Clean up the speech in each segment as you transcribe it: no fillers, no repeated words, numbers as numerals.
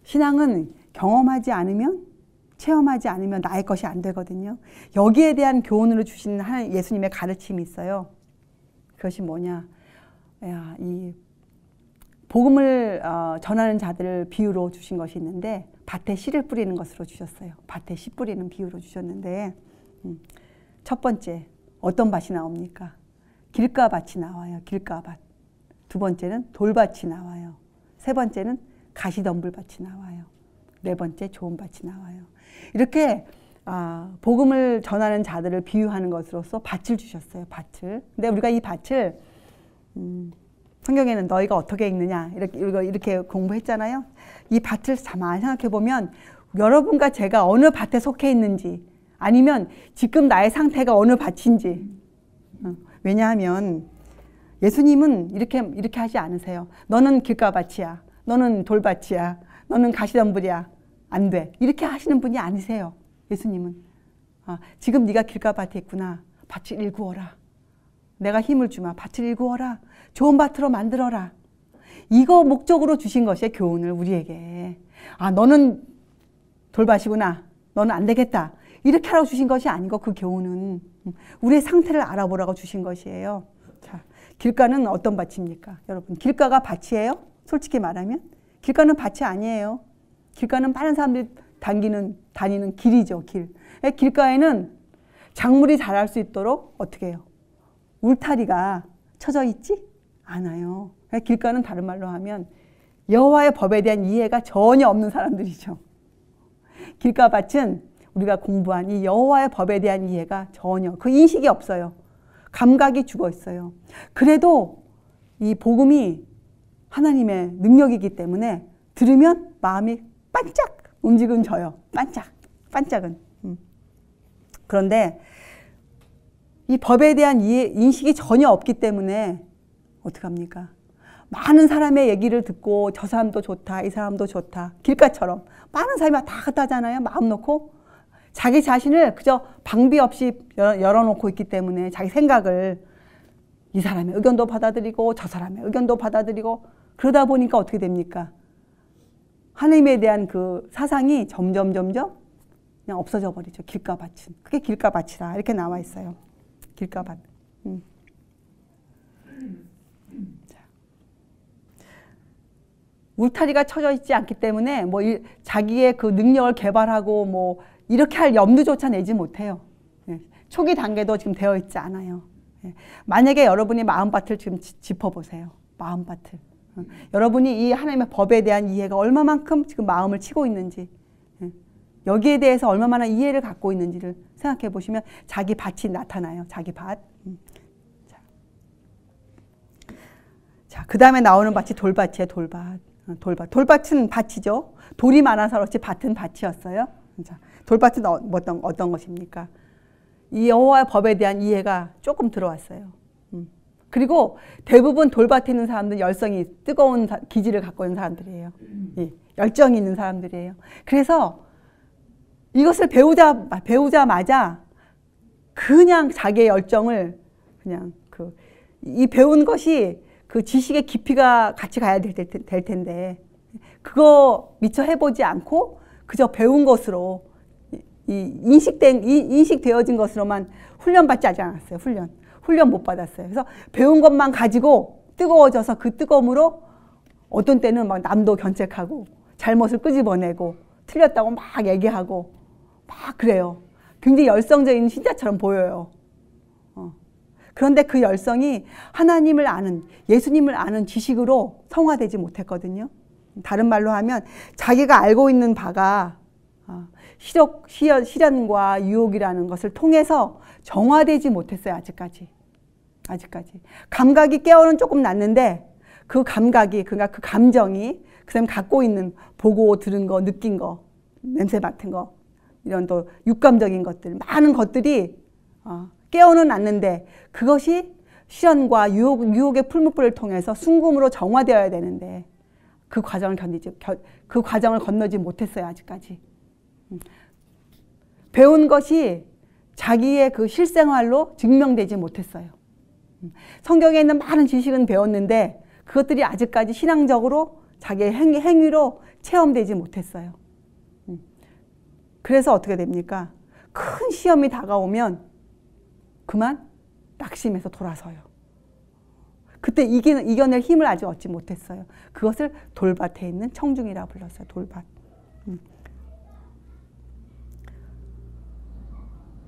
신앙은 경험하지 않으면, 체험하지 않으면 나의 것이 안 되거든요. 여기에 대한 교훈으로 주시는 하나님 예수님의 가르침이 있어요. 그것이 뭐냐? 이 복음을 전하는 자들을 비유로 주신 것이 있는데 밭에 씨를 뿌리는 것으로 주셨어요. 밭에 씨 뿌리는 비유로 주셨는데 첫 번째 어떤 밭이 나옵니까? 길가밭이 나와요. 길가밭. 두 번째는 돌밭이 나와요. 세 번째는 가시덤불밭이 나와요. 네 번째 좋은 밭이 나와요. 이렇게 복음을 전하는 자들을 비유하는 것으로서 밭을 주셨어요. 밭을. 근데 우리가 이 밭을 성경에는 너희가 어떻게 읽느냐 이렇게 공부했잖아요. 이 밭을 가만히 생각해 보면 여러분과 제가 어느 밭에 속해 있는지 아니면 지금 나의 상태가 어느 밭인지. 왜냐하면 예수님은 이렇게 하지 않으세요. 너는 길가밭이야. 너는 돌밭이야. 너는 가시덤불이야. 안 돼. 이렇게 하시는 분이 아니세요. 예수님은. 지금 네가 길가밭에 있구나. 밭을 일구어라. 내가 힘을 주마. 밭을 일구어라. 좋은 밭으로 만들어라. 이거 목적으로 주신 것이에요. 교훈을 우리에게. 너는 돌밭이구나. 너는 안 되겠다. 이렇게 하라고 주신 것이 아니고 그 교훈은 우리의 상태를 알아보라고 주신 것이에요. 자, 길가는 어떤 밭입니까? 여러분, 길가가 밭이에요? 솔직히 말하면 길가는 밭이 아니에요. 길가는 많은 사람들이 다니는 길이죠. 길. 길가에는 작물이 자랄 수 있도록 어떻게 해요? 울타리가 쳐져 있지 않아요. 길가는 다른 말로 하면 여호와의 법에 대한 이해가 전혀 없는 사람들이죠. 길가밭은 우리가 공부한 이 여호와의 법에 대한 이해가 전혀, 그 인식이 없어요. 감각이 죽어 있어요. 그래도 이 복음이 하나님의 능력이기 때문에 들으면 마음이 반짝 움직여져요. 반짝은. 그런데 이 법에 대한 인식이 전혀 없기 때문에 어떡합니까? 많은 사람의 얘기를 듣고 저 사람도 좋다, 이 사람도 좋다. 길가처럼 많은 사람이 다 같다잖아요. 마음 놓고 자기 자신을 그저 방비 없이 열어놓고 있기 때문에 자기 생각을 이 사람의 의견도 받아들이고 저 사람의 의견도 받아들이고 그러다 보니까 어떻게 됩니까? 하나님에 대한 그 사상이 점점 그냥 없어져 버리죠. 길가밭은. 그게 길가밭이라 이렇게 나와 있어요. 길가밭. 울타리가 쳐져 있지 않기 때문에 자기의 그 능력을 개발하고 이렇게 할 염두조차 내지 못해요. 초기 단계도 지금 되어 있지 않아요. 만약에 여러분이 마음밭을 지금 짚어보세요. 마음밭을. 여러분이 이 하나님의 법에 대한 이해가 얼마만큼 지금 마음을 치고 있는지, 여기에 대해서 얼마나 이해를 갖고 있는지를 생각해 보시면 자기 밭이 나타나요. 자기 밭. 자, 그 다음에 나오는 밭이 돌밭이에요. 돌밭은 밭이죠. 돌이 많아서 그렇지 밭은 밭이었어요. 자, 돌밭은 어떤 것입니까? 이 여호와의 법에 대한 이해가 조금 들어왔어요. 그리고 대부분 돌밭에 있는 사람들은 열성이 뜨거운 기질을 갖고 있는 사람들이에요. 열정이 있는 사람들이에요. 그래서 이것을 배우자마자 그냥 자기의 열정을 그냥 이 배운 것이 그 지식의 깊이가 같이 가야 될 텐데 그거 미처 해보지 않고 그저 배운 것으로 인식되어진 것으로만 훈련받지 않았어요. 훈련 못 받았어요. 그래서 배운 것만 가지고 뜨거워져서 그 뜨거움으로 어떤 때는 막 남도 견책하고 잘못을 끄집어내고 틀렸다고 막 얘기하고 막 그래요. 굉장히 열성적인 신자처럼 보여요. 그런데 그 열성이 하나님을 아는, 예수님을 아는 지식으로 성화되지 못했거든요. 다른 말로 하면 자기가 알고 있는 바가 시련과 유혹이라는 것을 통해서 정화되지 못했어요. 아직까지. 감각이 깨어는 조금 났는데 그 감각이, 그러니까 그 감정이 그 사람이 갖고 있는 보고 들은 거, 느낀 거, 냄새 맡은 거, 이런 또 육감적인 것들, 많은 것들이 깨어는 났는데 그것이 시련과 유혹의 풀무불을 통해서 순금으로 정화되어야 되는데 그 과정을 건너지 못했어요. 아직까지. 배운 것이 자기의 그 실생활로 증명되지 못했어요. 성경에 있는 많은 지식은 배웠는데 그것들이 아직까지 신앙적으로 자기의 행위로 체험되지 못했어요. 그래서 어떻게 됩니까? 큰 시험이 다가오면 그만 낙심해서 돌아서요. 그때 이겨낼 힘을 아직 얻지 못했어요. 그것을 돌밭에 있는 청중이라고 불렀어요. 돌밭.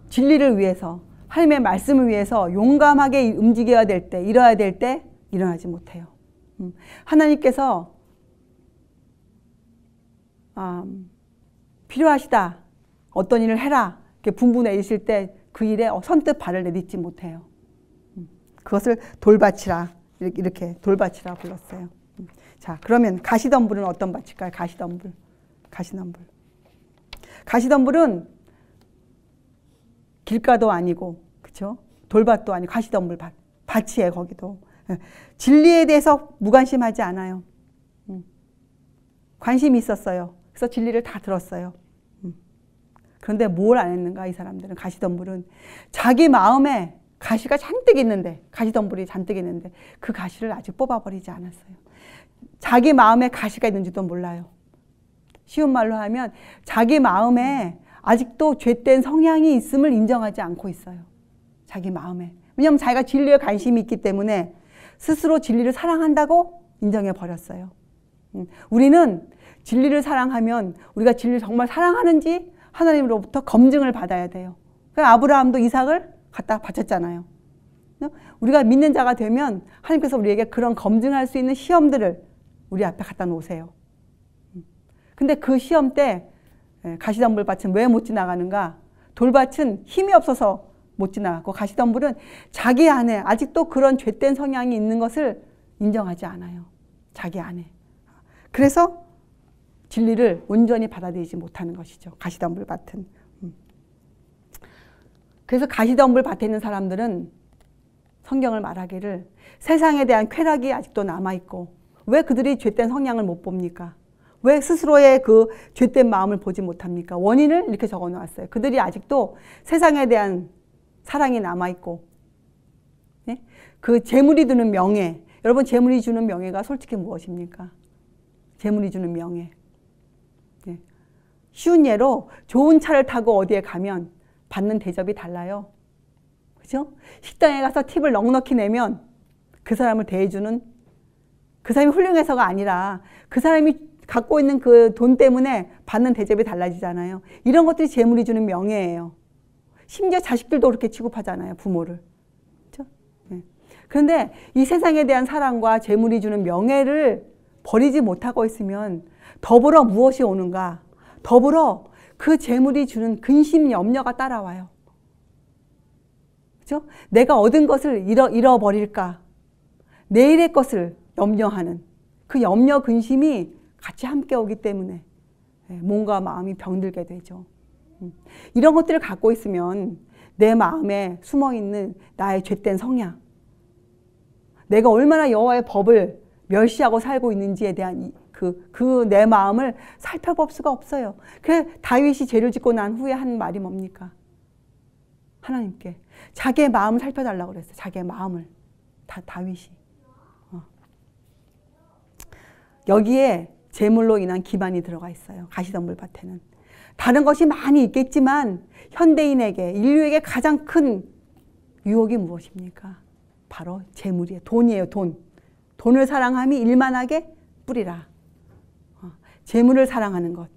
진리를 위해서, 하나님의 말씀을 위해서 용감하게 움직여야 될 때, 일어야 될 때 일어나지 못해요. 하나님께서 필요하시다, 어떤 일을 해라 이렇게 분부 내리실 때 그 일에 선뜻 발을 내딛지 못해요. 그것을 돌밭이라, 이렇게 돌밭이라 불렀어요. 자, 그러면 가시덤불은 어떤 밭일까요? 가시덤불. 가시덤불은 길가도 아니고, 그렇죠? 돌밭도 아니고 가시덤불 밭이에요. 거기도 진리에 대해서 무관심하지 않아요. 관심이 있었어요. 그래서 진리를 다 들었어요. 그런데 뭘 안 했는가, 이 사람들은. 가시덤불은 자기 마음에 가시가 잔뜩 있는데, 가시덤불이 잔뜩 있는데 그 가시를 아직 뽑아버리지 않았어요. 자기 마음에 가시가 있는지도 몰라요. 쉬운 말로 하면 자기 마음에 아직도 죄된 성향이 있음을 인정하지 않고 있어요. 자기 마음에. 왜냐하면 자기가 진리에 관심이 있기 때문에 스스로 진리를 사랑한다고 인정해 버렸어요. 우리는 진리를 사랑하면 우리가 진리를 정말 사랑하는지 하나님으로부터 검증을 받아야 돼요. 아브라함도 이삭을 갖다 바쳤잖아요. 우리가 믿는 자가 되면 하나님께서 우리에게 그런 검증할 수 있는 시험들을 우리 앞에 갖다 놓으세요. 근데 그 시험 때 가시덤불 밭은 왜 못 지나가는가? 돌밭은 힘이 없어서 못 지나가고, 가시덤불은 자기 안에 아직도 그런 죄된 성향이 있는 것을 인정하지 않아요. 자기 안에. 그래서 진리를 온전히 받아들이지 못하는 것이죠. 가시덤불 밭은. 그래서 가시덤불 밭에 있는 사람들은 성경을 말하기를 세상에 대한 쾌락이 아직도 남아있고, 왜 그들이 죄된 성향을 못 봅니까? 왜 스스로의 그 죄된 마음을 보지 못합니까? 원인을 이렇게 적어 놓았어요. 그들이 아직도 세상에 대한 사랑이 남아있고, 네? 그 재물이 주는 명예, 여러분 재물이 주는 명예가 솔직히 무엇입니까? 재물이 주는 명예. 네. 쉬운 예로 좋은 차를 타고 어디에 가면 받는 대접이 달라요. 그죠? 식당에 가서 팁을 넉넉히 내면 그 사람을 대해주는, 그 사람이 훌륭해서가 아니라 그 사람이 갖고 있는 그 돈 때문에 받는 대접이 달라지잖아요. 이런 것들이 재물이 주는 명예예요. 심지어 자식들도 그렇게 취급하잖아요. 부모를. 그렇죠? 네. 그런데 이 세상에 대한 사랑과 재물이 주는 명예를 버리지 못하고 있으면 더불어 무엇이 오는가? 더불어 그 재물이 주는 근심, 염려가 따라와요. 그렇죠? 내가 얻은 것을 잃어버릴까? 내일의 것을 염려하는 그 염려, 근심이 같이 함께 오기 때문에 몸과 마음이 병들게 되죠. 이런 것들을 갖고 있으면 내 마음에 숨어있는 나의 죄된 성향, 내가 얼마나 여호와의 법을 멸시하고 살고 있는지에 대한 그 내 마음을 살펴볼 수가 없어요. 그래서 다윗이 죄를 짓고 난 후에 한 말이 뭡니까? 하나님께 자기의 마음을 살펴달라고 그랬어요. 자기의 마음을. 다윗이. 여기에 재물로 인한 기반이 들어가 있어요. 가시덤불 밭에는. 다른 것이 많이 있겠지만 현대인에게, 인류에게 가장 큰 유혹이 무엇입니까? 바로 재물이에요. 돈이에요. 돈. 돈을 사랑함이 일만하게 뿌리라. 재물을 사랑하는 것.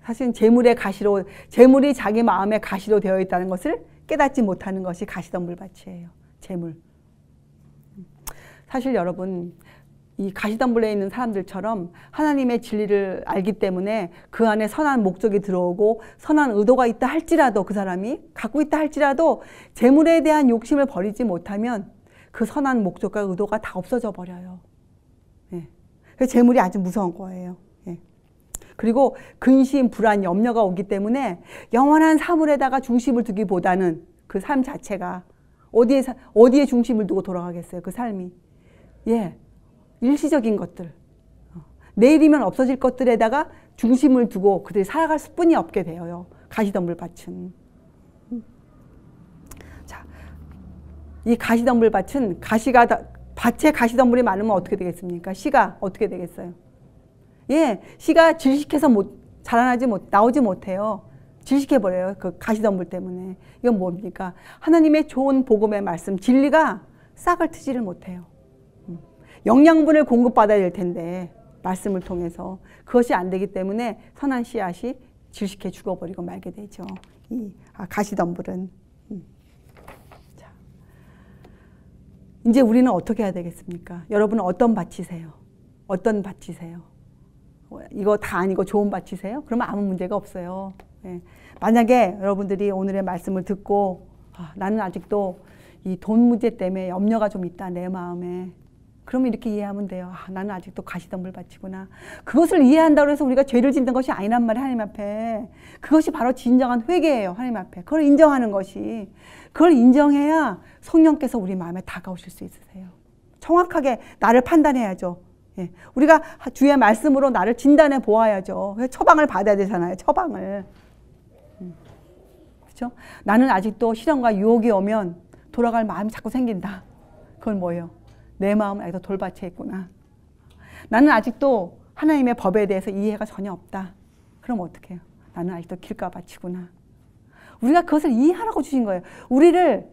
사실 재물의 가시로, 재물이 자기 마음의 가시로 되어 있다는 것을 깨닫지 못하는 것이 가시덤불 밭이에요. 재물. 사실 여러분, 이 가시덤불에 있는 사람들처럼 하나님의 진리를 알기 때문에 그 안에 선한 목적이 들어오고 선한 의도가 있다 할지라도, 그 사람이 갖고 있다 할지라도 재물에 대한 욕심을 버리지 못하면 그 선한 목적과 의도가 다 없어져 버려요. 예. 그래서 재물이 아주 무서운 거예요. 예. 그리고 근심, 불안, 염려가 오기 때문에 영원한 사물에다가 중심을 두기보다는 그 삶 자체가 어디에 중심을 두고 돌아가겠어요. 그 삶이. 예. 일시적인 것들, 내일이면 없어질 것들에다가 중심을 두고 그들이 살아갈 수뿐이 없게 되어요. 가시덤불 밭은. 자, 이 가시덤불 밭은 가시가 밭에 가시덤불이 많으면 어떻게 되겠습니까? 씨가 어떻게 되겠어요? 예, 씨가 질식해서 나오지 못해요. 질식해버려요. 그 가시덤불 때문에. 이건 뭡니까? 하나님의 좋은 복음의 말씀, 진리가 싹을 트지를 못해요. 영양분을 공급받아야 될 텐데 말씀을 통해서 그것이 안 되기 때문에 선한 씨앗이 질식해 죽어버리고 말게 되죠. 이 가시덤불은. 자, 이제 우리는 어떻게 해야 되겠습니까? 여러분은 어떤 밭이세요? 어떤 밭이세요? 이거 다 아니고 좋은 밭이세요? 그러면 아무 문제가 없어요. 예. 만약에 여러분들이 오늘의 말씀을 듣고 나는 아직도 이 돈 문제 때문에 염려가 좀 있다 내 마음에. 그러면 이렇게 이해하면 돼요. 나는 아직도 가시덤불 밭이구나. 그것을 이해한다고 해서 우리가 죄를 짓는 것이 아니란 말이에요. 하나님 앞에. 그것이 바로 진정한 회개예요. 하나님 앞에. 그걸 인정하는 것이. 그걸 인정해야 성령께서 우리 마음에 다가오실 수 있으세요. 정확하게 나를 판단해야죠. 예. 우리가 주의 말씀으로 나를 진단해 보아야죠. 처방을 받아야 되잖아요. 처방을. 그렇죠? 나는 아직도 시련과 유혹이 오면 돌아갈 마음이 자꾸 생긴다. 그건 뭐예요? 내 마음은 아직도 돌밭에 있구나. 나는 아직도 하나님의 법에 대해서 이해가 전혀 없다. 그럼 어떻게 해요? 나는 아직도 길가밭이구나. 우리가 그것을 이해하라고 주신 거예요. 우리를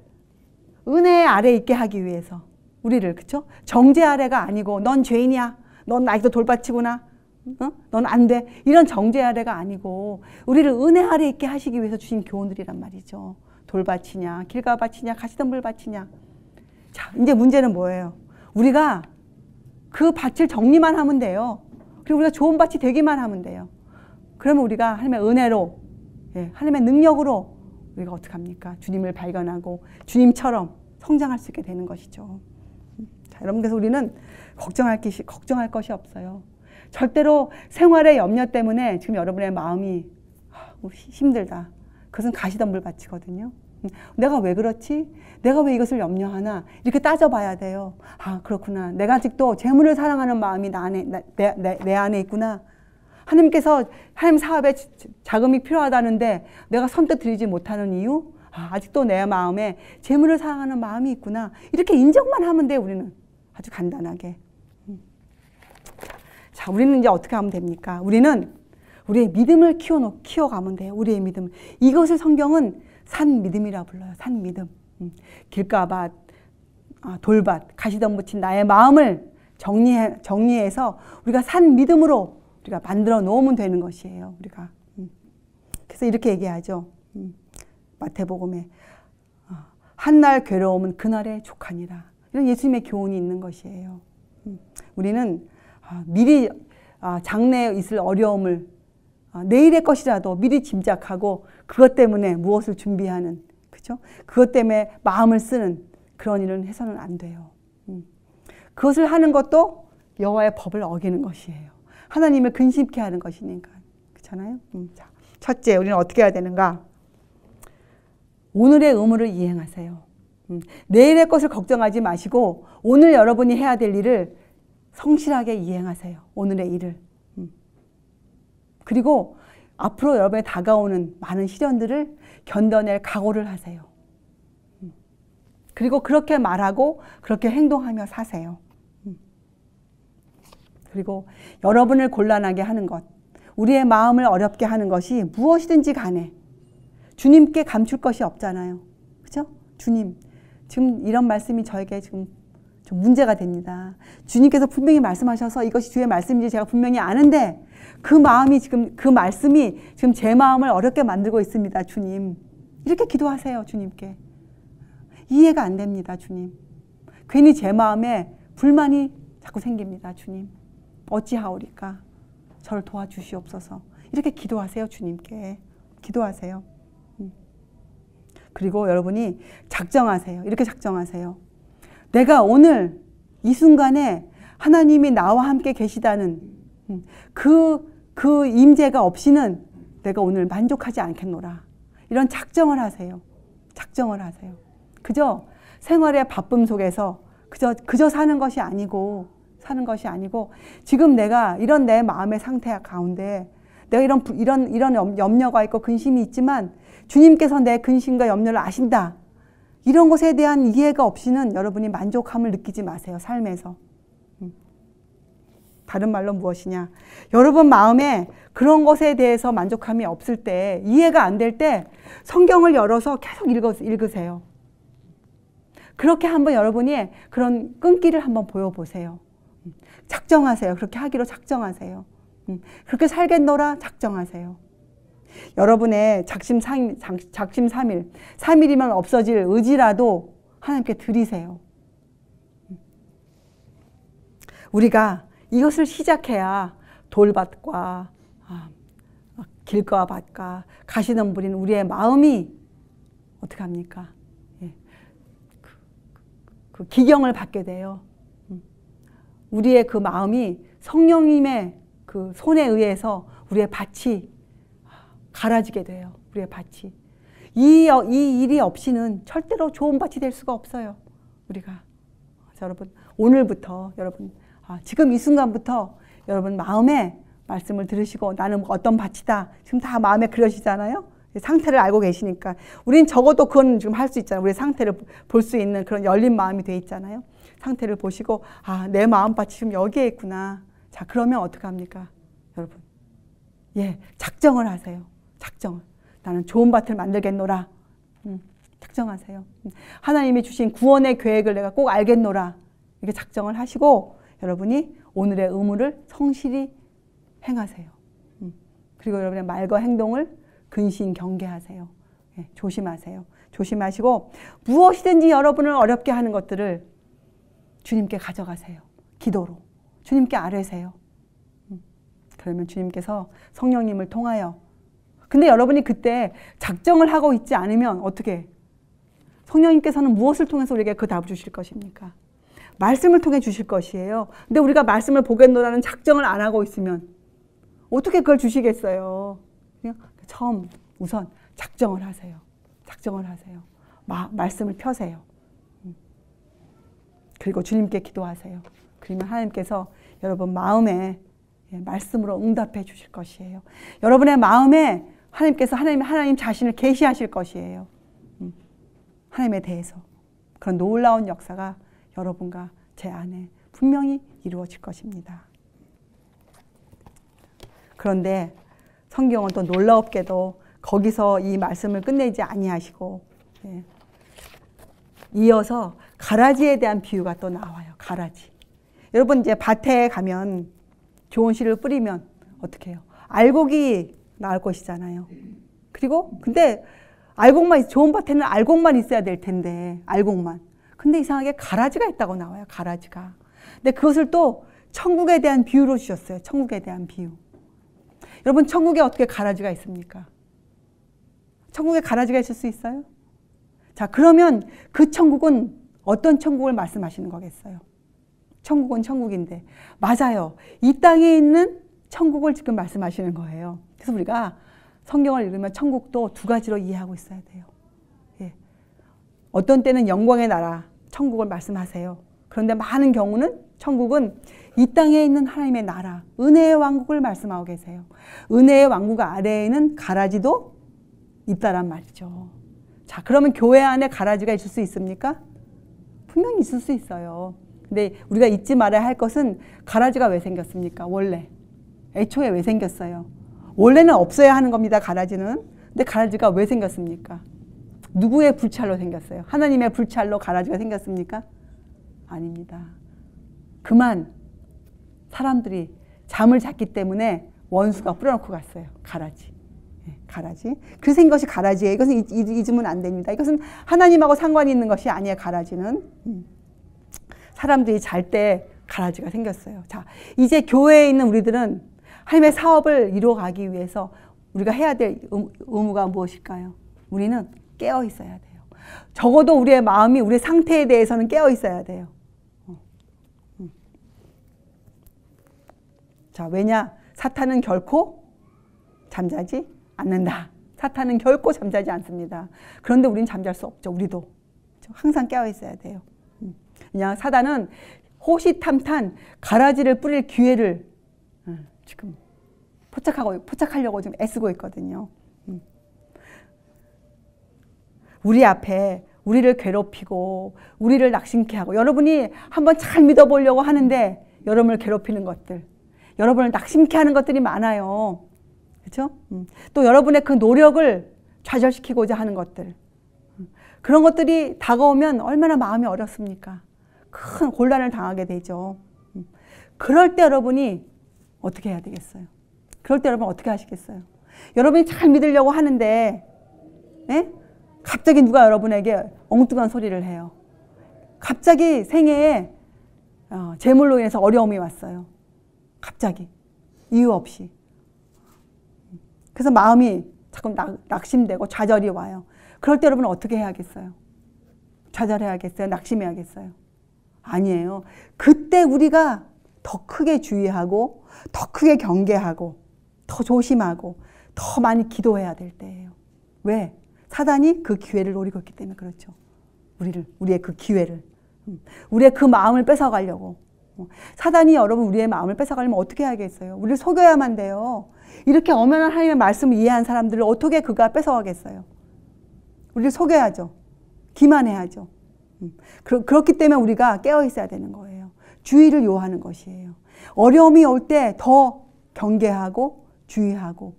은혜 아래 있게 하기 위해서. 우리를, 그렇죠? 정죄 아래가 아니고 넌 죄인이야. 넌 아직도 돌밭이구나. 넌 안 돼. 이런 정죄 아래가 아니고 우리를 은혜 아래 있게 하시기 위해서 주신 교훈들이란 말이죠. 돌밭이냐, 길가밭이냐, 가시덤불 밭이냐. 자, 이제 문제는 뭐예요? 우리가 그 밭을 정리만 하면 돼요. 그리고 우리가 좋은 밭이 되기만 하면 돼요. 그러면 우리가 하나님의 은혜로, 하나님의 능력으로 우리가 어떻게 합니까? 주님을 발견하고 주님처럼 성장할 수 있게 되는 것이죠. 자, 여러분, 그래서 우리는 걱정할 것이 없어요. 절대로 생활의 염려 때문에 지금 여러분의 마음이 힘들다. 그것은 가시덤불 밭이거든요. 내가 왜 그렇지? 내가 왜 이것을 염려하나? 이렇게 따져봐야 돼요. 그렇구나. 내가 아직도 재물을 사랑하는 마음이 내 안에 있구나. 하나님께서 하나님 사업에 자금이 필요하다는데 내가 선뜻 드리지 못하는 이유? 아직도 내 마음에 재물을 사랑하는 마음이 있구나. 이렇게 인정만 하면 돼요. 우리는 아주 간단하게. 자, 우리는 이제 어떻게 하면 됩니까? 우리는 우리의 믿음을 키워가면 돼요. 우리의 믿음. 이것을 성경은 산 믿음이라 불러요. 산 믿음. 길가밭, 돌밭, 가시덤불 친 나의 마음을 정리해서 우리가 산 믿음으로 우리가 만들어 놓으면 되는 것이에요. 우리가. 그래서 이렇게 얘기하죠. 마태복음에 한날 괴로움은 그날의 족하니라. 이런 예수님의 교훈이 있는 것이에요. 우리는 미리 장래에 있을 어려움을 내일의 것이라도 미리 짐작하고 그것 때문에 무엇을 준비하는, 그렇죠? 그것 때문에 마음을 쓰는 그런 일은 해서는 안 돼요. 그것을 하는 것도 여호와의 법을 어기는 것이에요. 하나님을 근심케 하는 것이니까. 그렇잖아요? 자, 첫째, 우리는 어떻게 해야 되는가? 오늘의 의무를 이행하세요. 내일의 것을 걱정하지 마시고 오늘 여러분이 해야 될 일을 성실하게 이행하세요. 오늘의 일을. 그리고 앞으로 여러분에 다가오는 많은 시련들을 견뎌낼 각오를 하세요. 그리고 그렇게 말하고 그렇게 행동하며 사세요. 그리고 여러분을 곤란하게 하는 것, 우리의 마음을 어렵게 하는 것이 무엇이든지 간에 주님께 감출 것이 없잖아요. 그죠? 주님, 지금 이런 말씀이 저에게 지금 좀 문제가 됩니다. 주님께서 분명히 말씀하셔서 이것이 주의 말씀인지 제가 분명히 아는데 그 마음이 지금, 그 말씀이 지금 제 마음을 어렵게 만들고 있습니다. 주님. 이렇게 기도하세요. 주님께. 이해가 안 됩니다. 주님. 괜히 제 마음에 불만이 자꾸 생깁니다. 주님. 어찌하오리까? 저를 도와주시옵소서. 이렇게 기도하세요. 주님께. 기도하세요. 그리고 여러분이 작정하세요. 이렇게 작정하세요. 내가 오늘 이 순간에 하나님이 나와 함께 계시다는 그 임재가 없이는 내가 오늘 만족하지 않겠노라. 이런 작정을 하세요. 작정을 하세요. 그저 생활의 바쁨 속에서 그저 사는 것이 아니고 지금 내가 이런 내 마음의 상태 가운데 내가 이런 염려가 있고 근심이 있지만 주님께서 내 근심과 염려를 아신다. 이런 것에 대한 이해가 없이는 여러분이 만족함을 느끼지 마세요. 삶에서. 다른 말로 무엇이냐? 여러분 마음에 그런 것에 대해서 만족함이 없을 때, 이해가 안 될 때 성경을 열어서 계속 읽으세요. 그렇게 한번 여러분이 그런 끈기를 한번 보여보세요. 작정하세요. 그렇게 하기로 작정하세요. 그렇게 살겠노라 작정하세요. 여러분의 작심 3일, 3일이면 없어질 의지라도 하나님께 드리세요. 우리가 이것을 시작해야 돌밭과 길과 밭과 가시덤 부린 우리의 마음이 어떻게 합니까? 그 기경을 받게 돼요. 우리의 그 마음이 성령님의 그 손에 의해서 우리의 밭이 갈아지게 돼요. 우리의 밭이. 이 일이 없이는 절대로 좋은 밭이 될 수가 없어요. 우리가. 여러분, 오늘부터 여러분, 지금 이 순간부터 여러분 마음에 말씀을 들으시고 나는 어떤 밭이다. 지금 다 마음에 그려지잖아요. 상태를 알고 계시니까. 우린 적어도 그건 지금 할 수 있잖아요. 우리의 상태를 볼 수 있는 그런 열린 마음이 돼 있잖아요. 상태를 보시고 내 마음밭이 지금 여기에 있구나. 자, 그러면 어떻게 합니까? 여러분. 작정을 하세요. 작정을. 나는 좋은 밭을 만들겠노라. 작정하세요. 하나님이 주신 구원의 계획을 내가 꼭 알겠노라. 이렇게 작정을 하시고 여러분이 오늘의 의무를 성실히 행하세요. 그리고 여러분의 말과 행동을 근신 경계하세요. 조심하세요. 조심하시고 무엇이든지 여러분을 어렵게 하는 것들을 주님께 가져가세요. 기도로. 주님께 아뢰세요. 그러면 주님께서 성령님을 통하여, 근데 여러분이 그때 작정을 하고 있지 않으면 어떻게? 성령님께서는 무엇을 통해서 우리에게 그 답을 주실 것입니까? 말씀을 통해 주실 것이에요. 근데 우리가 말씀을 보겠노라는 작정을 안 하고 있으면 어떻게 그걸 주시겠어요? 그냥 처음 우선 작정을 하세요. 작정을 하세요. 말씀을 펴세요. 그리고 주님께 기도하세요. 그러면 하나님께서 여러분 마음에 말씀으로 응답해 주실 것이에요. 여러분의 마음에 하나님께서 하나님 자신을 계시하실 것이에요. 하나님에 대해서. 그런 놀라운 역사가 여러분과 제 안에 분명히 이루어질 것입니다. 그런데 성경은 또 놀랍게도 거기서 이 말씀을 끝내지 아니하시고 이어서 가라지에 대한 비유가 또 나와요. 가라지. 여러분 이제 밭에 가면 좋은 씨를 뿌리면 어떻게 해요? 알곡이 나올 것이잖아요. 그리고 근데 좋은 밭에는 알곡만 있어야 될 텐데 알곡만. 근데 이상하게 가라지가 있다고 나와요. 가라지가. 근데 그것을 또 천국에 대한 비유로 주셨어요. 천국에 대한 비유. 여러분 천국에 어떻게 가라지가 있습니까? 천국에 가라지가 있을 수 있어요? 자, 그러면 그 천국은 어떤 천국을 말씀하시는 거겠어요? 천국은 천국인데. 맞아요. 이 땅에 있는 천국을 지금 말씀하시는 거예요. 그래서 우리가 성경을 읽으면 천국도 두 가지로 이해하고 있어야 돼요. 어떤 때는 영광의 나라, 천국을 말씀하세요. 그런데 많은 경우는 천국은 이 땅에 있는 하나님의 나라, 은혜의 왕국을 말씀하고 계세요. 은혜의 왕국 아래에는 가라지도 있다란 말이죠. 자, 그러면 교회 안에 가라지가 있을 수 있습니까? 분명히 있을 수 있어요. 근데 우리가 잊지 말아야 할 것은 가라지가 왜 생겼습니까? 원래. 애초에 왜 생겼어요? 원래는 없어야 하는 겁니다, 가라지는. 근데 가라지가 왜 생겼습니까? 누구의 불찰로 생겼어요? 하나님의 불찰로 가라지가 생겼습니까? 아닙니다. 그만 사람들이 잠을 잤기 때문에 원수가 뿌려놓고 갔어요. 가라지. 가라지. 그래서 생긴 것이 가라지예요. 이것은 잊으면 안 됩니다. 이것은 하나님하고 상관이 있는 것이 아니에요. 가라지는. 사람들이 잘 때 가라지가 생겼어요. 자, 이제 교회에 있는 우리들은 하나님의 사업을 이루어가기 위해서 우리가 해야 될 의무가 무엇일까요? 우리는 깨어 있어야 돼요. 적어도 우리의 마음이 우리의 상태에 대해서는 깨어 있어야 돼요. 자, 왜냐? 사탄은 결코 잠자지 않는다. 사탄은 결코 잠자지 않습니다. 그런데 우리는 잠잘 수 없죠. 우리도 항상 깨어 있어야 돼요. 그냥 사단은 호시탐탐 가라지를 뿌릴 기회를 지금 포착하려고 지금 애쓰고 있거든요. 우리 앞에 우리를 괴롭히고 우리를 낙심케 하고 여러분이 한번 잘 믿어보려고 하는데 여러분을 괴롭히는 것들, 여러분을 낙심케 하는 것들이 많아요. 그렇죠? 또 여러분의 그 노력을 좌절시키고자 하는 것들, 그런 것들이 다가오면 얼마나 마음이 어렵습니까? 큰 곤란을 당하게 되죠. 그럴 때 여러분이 어떻게 해야 되겠어요? 그럴 때 여러분 어떻게 하시겠어요? 여러분이 잘 믿으려고 하는데 갑자기 누가 여러분에게 엉뚱한 소리를 해요. 갑자기 생애에 재물로 인해서 어려움이 왔어요. 갑자기 이유 없이. 그래서 마음이 자꾸 낙심되고 좌절이 와요. 그럴 때 여러분은 어떻게 해야겠어요? 좌절해야겠어요? 낙심해야겠어요? 아니에요. 그때 우리가 더 크게 주의하고 더 크게 경계하고 더 조심하고 더 많이 기도해야 될 때예요. 왜? 사단이 그 기회를 노리고 있기 때문에 그렇죠. 우리의 그 기회를, 우리의 그 마음을 뺏어가려고. 사단이 여러분 우리의 마음을 뺏어가려면 어떻게 해야겠어요? 우리를 속여야만 돼요. 이렇게 엄연한 하나님의 말씀을 이해한 사람들을 어떻게 그가 뺏어가겠어요? 우리를 속여야죠. 기만해야죠. 그렇기 때문에 우리가 깨어 있어야 되는 거예요. 주의를 요하는 것이에요. 어려움이 올 때 더 경계하고 주의하고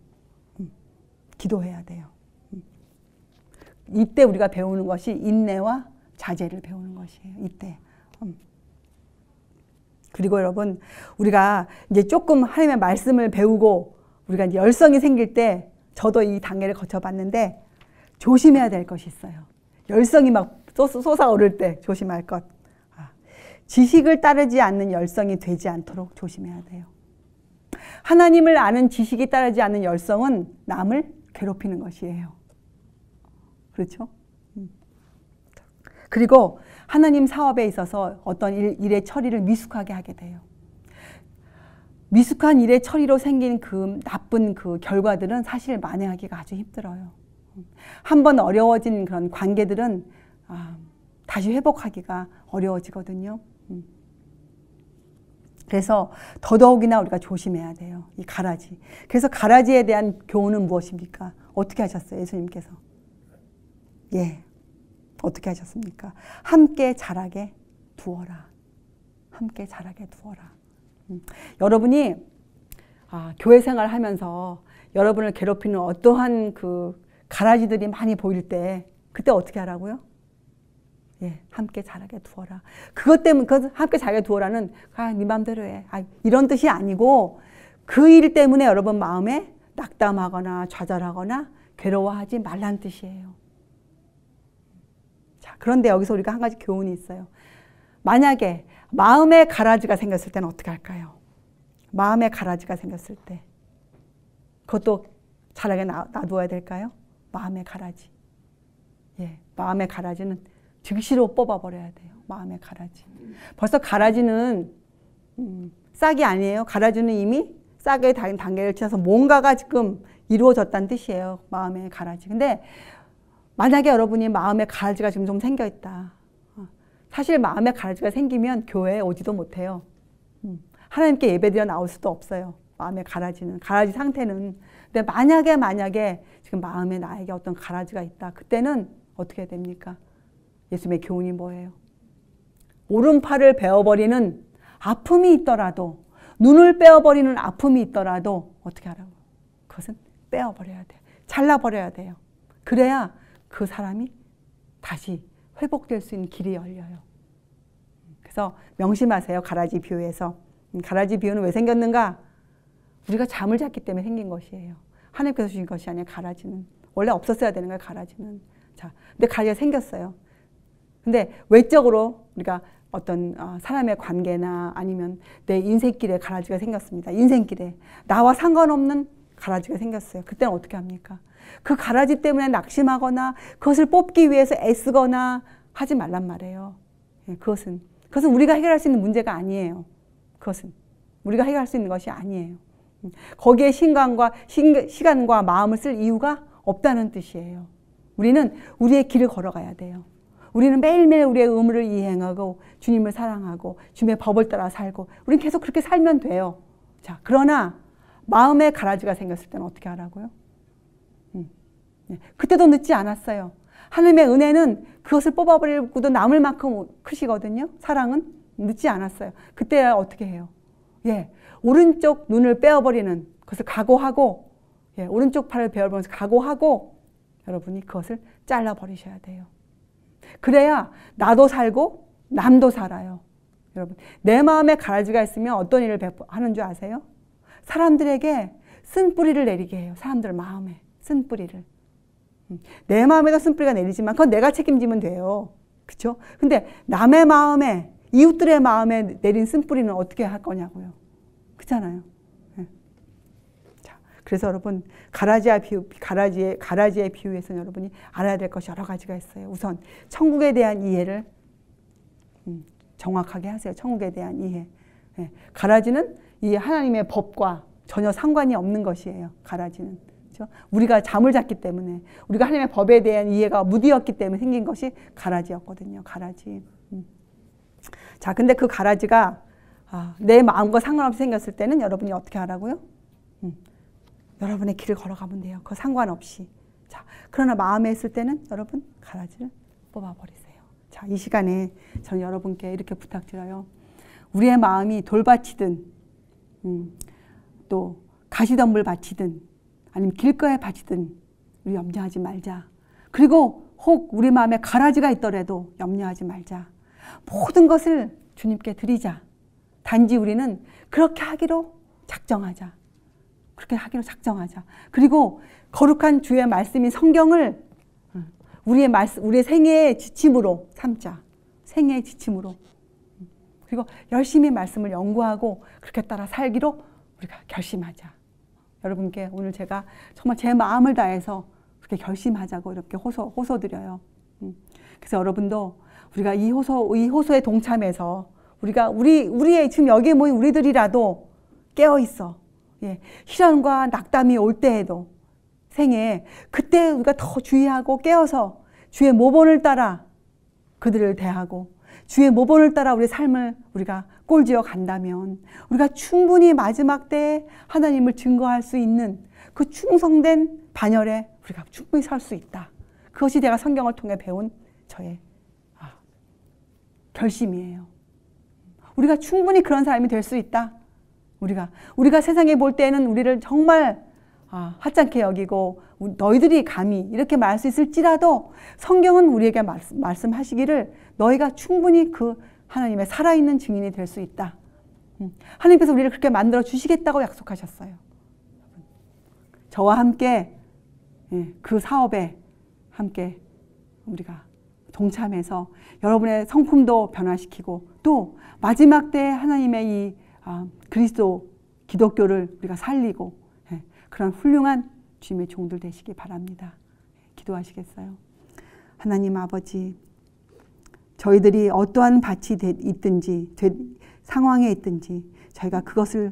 기도해야 돼요. 이때 우리가 배우는 것이 인내와 자제를 배우는 것이에요. 이때. 그리고 여러분, 우리가 이제 조금 하나님의 말씀을 배우고 우리가 이제 열성이 생길 때 저도 이 단계를 거쳐봤는데 조심해야 될 것이 있어요. 열성이 막 솟아오를 때 조심할 것. 지식을 따르지 않는 열성이 되지 않도록 조심해야 돼요. 하나님을 아는 지식이 따르지 않는 열성은 남을 괴롭히는 것이에요. 그렇죠? 그리고 하나님 사업에 있어서 어떤 일의 처리를 미숙하게 하게 돼요. 미숙한 일의 처리로 생긴 그 나쁜 그 결과들은 사실 만회하기가 아주 힘들어요. 한번 어려워진 그런 관계들은 다시 회복하기가 어려워지거든요. 그래서 더더욱이나 우리가 조심해야 돼요. 이 가라지. 그래서 가라지에 대한 교훈은 무엇입니까? 어떻게 하셨어요, 예수님께서? 어떻게 하셨습니까? 함께 자라게 두어라. 함께 자라게 두어라. 여러분이 교회 생활을 하면서 여러분을 괴롭히는 어떠한 그 가라지들이 많이 보일 때 그때 어떻게 하라고요? 함께 자라게 두어라. 그것 때문에 함께 자라게 두어라는 네 맘대로 해. 이런 뜻이 아니고 그 일 때문에 여러분 마음에 낙담하거나 좌절하거나 괴로워하지 말란 뜻이에요. 자, 그런데 여기서 우리가 한 가지 교훈이 있어요. 만약에 마음에 가라지가 생겼을 때는 어떻게 할까요? 마음에 가라지가 생겼을 때 그것도 자라게 놔둬야 될까요? 마음의 가라지. 마음의 가라지는 즉시로 뽑아버려야 돼요. 마음의 가라지. 벌써 가라지는 싹이 아니에요. 가라지는 이미 싹의 단계를 지나서 뭔가가 지금 이루어졌다는 뜻이에요. 마음의 가라지. 근데 만약에 여러분이 마음의 가라지가 지금 좀 생겨 있다. 사실 마음의 가라지가 생기면 교회에 오지도 못해요. 하나님께 예배드려 나올 수도 없어요. 마음의 가라지는. 가라지 상태는. 근데 만약에 지금 마음에 나에게 어떤 가라지가 있다. 그때는 어떻게 됩니까? 예수님의 교훈이 뭐예요? 오른팔을 베어버리는 아픔이 있더라도, 눈을 빼어버리는 아픔이 있더라도 어떻게 하라고? 그것은 빼어버려야 돼요. 잘라버려야 돼요. 그래야 그 사람이 다시 회복될 수 있는 길이 열려요. 그래서 명심하세요. 가라지 비유에서. 가라지 비유는 왜 생겼는가? 우리가 잠을 잤기 때문에 생긴 것이에요. 하나님께서 주신 것이 아니라 가라지는. 원래 없었어야 되는 거예요. 가라지는. 자, 근데 가라지가 생겼어요. 근데 외적으로 우리가 어떤 사람의 관계나 아니면 내 인생길에 가라지가 생겼습니다. 인생길에. 나와 상관없는 가라지가 생겼어요. 그때는 어떻게 합니까? 그 가라지 때문에 낙심하거나 그것을 뽑기 위해서 애쓰거나 하지 말란 말이에요. 그것은 우리가 해결할 수 있는 문제가 아니에요. 그것은 우리가 해결할 수 있는 것이 아니에요. 거기에 시간과 마음을 쓸 이유가 없다는 뜻이에요. 우리는 우리의 길을 걸어가야 돼요. 우리는 매일매일 우리의 의무를 이행하고 주님을 사랑하고 주님의 법을 따라 살고 우리는 계속 그렇게 살면 돼요. 자, 그러나 마음에 가라지가 생겼을 때는 어떻게 하라고요? 그때도 늦지 않았어요. 하나님의 은혜는 그것을 뽑아버리고도 남을 만큼 크시거든요. 사랑은 늦지 않았어요. 그때 어떻게 해요? 예, 오른쪽 눈을 빼어버리는 것을 각오하고, 예, 오른쪽 팔을 베어버리면서 각오하고 여러분이 그것을 잘라버리셔야 돼요. 그래야 나도 살고 남도 살아요. 여러분, 내 마음에 가라지가 있으면 어떤 일을 하는 줄 아세요? 사람들에게 쓴뿌리를 내리게 해요. 사람들 마음에 쓴뿌리를. 내 마음에도 쓴뿌리가 내리지만 그건 내가 책임지면 돼요. 그렇죠? 근데 남의 마음에, 이웃들의 마음에 내린 쓴뿌리는 어떻게 할 거냐고요. 그렇잖아요. 네. 자, 그래서 여러분 가라지의 비유에서 여러분이 알아야 될 것이 여러 가지가 있어요. 우선 천국에 대한 이해를 정확하게 하세요. 천국에 대한 이해. 네. 가라지는 이 하나님의 법과 전혀 상관이 없는 것이에요. 가라지는. 그렇죠? 우리가 잠을 잤기 때문에, 우리가 하나님의 법에 대한 이해가 무디었기 때문에 생긴 것이 가라지였거든요. 가라지. 자, 근데 그 가라지가 내 마음과 상관없이 생겼을 때는 여러분이 어떻게 하라고요? 여러분의 길을 걸어가면 돼요. 그 상관없이. 자, 그러나 마음에 있을 때는 여러분 가라지를 뽑아버리세요. 자, 이 시간에 저는 여러분께 이렇게 부탁드려요. 우리의 마음이 돌밭이든 또 가시덤불 밭이든 아니면 길가의 밭이든 우리 염려하지 말자. 그리고 혹 우리 마음에 가라지가 있더라도 염려하지 말자. 모든 것을 주님께 드리자. 단지 우리는 그렇게 하기로 작정하자. 그렇게 하기로 작정하자. 그리고 거룩한 주의 말씀인 성경을 우리의 생애의 지침으로 삼자. 생애의 지침으로. 그리고 열심히 말씀을 연구하고 그렇게 따라 살기로 우리가 결심하자. 여러분께 오늘 제가 정말 제 마음을 다해서 그렇게 결심하자고 이렇게 호소드려요. 그래서 여러분도 우리가 이 호소에 동참해서 우리의 지금 여기에 모인 우리들이라도 깨어 있어. 예, 희련과 낙담이 올 때에도 생에 그때 우리가 더 주의하고 깨어서 주의 모본을 따라 그들을 대하고 주의 모본을 따라 우리 삶을 우리가 꼴지어 간다면 우리가 충분히 마지막 때에 하나님을 증거할 수 있는 그 충성된 반열에 우리가 충분히 설 수 있다. 그것이 내가 성경을 통해 배운 저의 결심이에요. 우리가 충분히 그런 사람이 될 수 있다. 우리가 세상에 볼 때는 우리를 정말 하찮게 여기고 너희들이 감히 이렇게 말할 수 있을지라도 성경은 우리에게 말씀하시기를 너희가 충분히 그 하나님의 살아있는 증인이 될 수 있다. 하나님께서 우리를 그렇게 만들어 주시겠다고 약속하셨어요. 저와 함께 그 사업에 함께 우리가 동참해서 여러분의 성품도 변화시키고 또 마지막 때 하나님의 이 그리스도 기독교를 우리가 살리고 그런 훌륭한 주님의 종들 되시기 바랍니다. 기도하시겠어요? 하나님 아버지, 저희들이 어떠한 밭이 있든지 상황에 있든지 저희가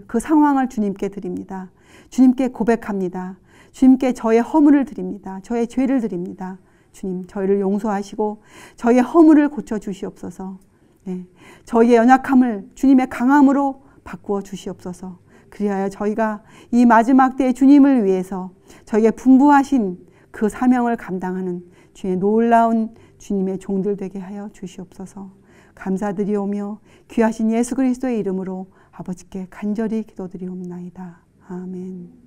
그 상황을 주님께 드립니다. 주님께 고백합니다. 주님께 저의 허물을 드립니다. 저의 죄를 드립니다. 주님, 저희를 용서하시고 저희의 허물을 고쳐주시옵소서. 네, 저희의 연약함을 주님의 강함으로 바꾸어 주시옵소서. 그리하여 저희가 이 마지막 때의 주님을 위해서 저희의 분부하신 그 사명을 감당하는 주의 놀라운 주님의 종들 되게 하여 주시옵소서. 감사드리오며 귀하신 예수 그리스도의 이름으로 아버지께 간절히 기도드리옵나이다. 아멘.